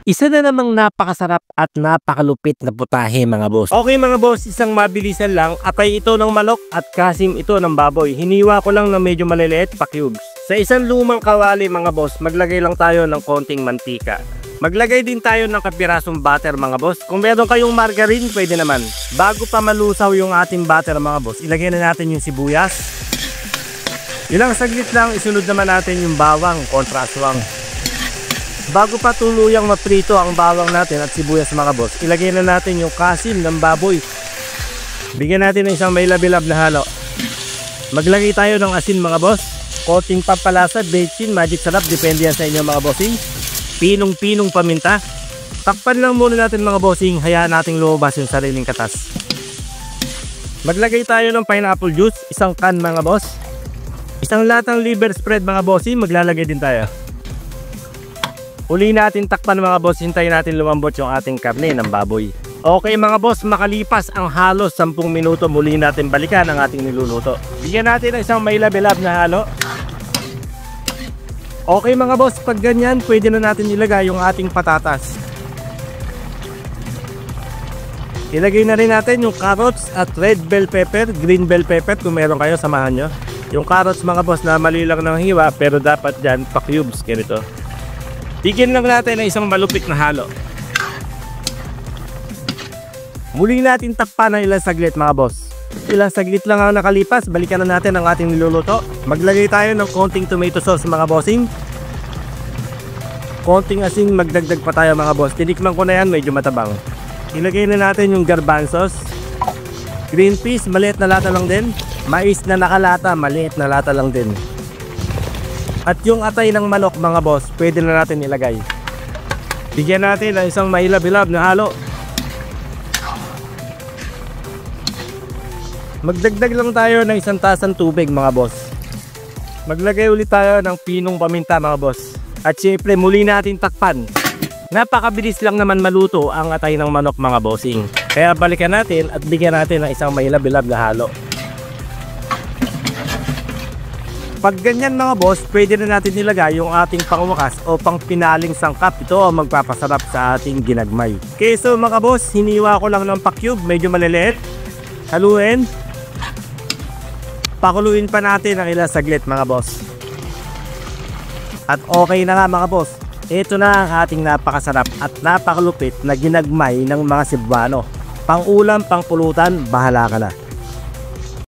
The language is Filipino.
Isa na namang napakasarap at napakalupit na putahe mga boss. Okay mga boss, isang mabilisan lang. Atay ito ng manok at kasim ito ng baboy. Hiniwa ko lang na medyo maliliit pa cubes. Sa isang lumang kawali mga boss, maglagay lang tayo ng konting mantika. Maglagay din tayo ng kapirasong butter mga boss. Kung meron kayong margarine, pwede naman. Bago pa malusaw yung ating butter mga boss, ilagay na natin yung sibuyas. Ilang saglit lang, isunod naman natin yung bawang kontra aswang. Bago pa tuluyang maprito ang bawang natin at sibuyas mga boss, ilagay na natin yung kasim ng baboy. Bigyan natin ng isang may labilab na halo. Maglagay tayo ng asin mga boss. Konting pampalasa, bechin, magic sarap, depende yan sa inyo mga bossing. Pinong-pinong paminta. Takpan lang muna natin mga bossing, hayaan nating lumabas yung sariling katas. Maglagay tayo ng pineapple juice, isang can mga boss. Isang latang liver spread mga bossing, maglalagay din tayo. Uli natin takpan mga boss, hintayin natin lumambot yung ating karne ng baboy. Okay mga boss, makalipas ang halos 10 minuto, muli natin balikan ang ating niluluto. Bigyan natin ng isang may labilab na halo. Okay mga boss, pag ganyan, pwede na natin ilagay yung ating patatas. Ilagay na rin natin yung carrots at red bell pepper, green bell pepper kung meron kayo, samahan nyo. Yung carrots mga boss na mali lang ng hiwa, pero dapat dyan pa cubes, ganito. Bigyan lang natin ng isang malupit na halo. Muli natin takpan ng ilang saglit mga boss. Ilang saglit lang ang nakalipas, balikan na natin ang ating niluluto. Maglagay tayo ng konting tomato sauce mga bossing. Konting asin, magdagdag pa tayo mga boss. Tinikman ko na yan, medyo matabang. Ilagay na natin yung garbanzos. Green peas, maliit na lata lang din. Mais na nakalata, maliit na lata lang din. At yung atay ng manok mga boss, pwede na natin ilagay. Bigyan natin ng isang mailab-ilab na halo. Magdagdag lang tayo ng isang tasang tubig mga boss. Maglagay ulit tayo ng pinong paminta mga boss. At syempre muli natin takpan. Napakabilis lang naman maluto ang atay ng manok mga bossing. Kaya balikan natin at bigyan natin ng isang mailab-ilab na halo. Pag ganyan mga boss, pwede na natin nilagay yung ating pangwakas o pang pinaling sangkap. Ito ang magpapasarap sa ating ginagmay. Okay, so mga boss, hiniwa ko lang ng pa-cube, medyo maliliit. Haluin. Pakuluin pa natin ang ilang saglit mga boss. At okay na nga mga boss. Ito na ang ating napakasarap at napakalupit na ginagmay ng mga Cebuano. Pang ulam, pang pulutan, bahala ka na.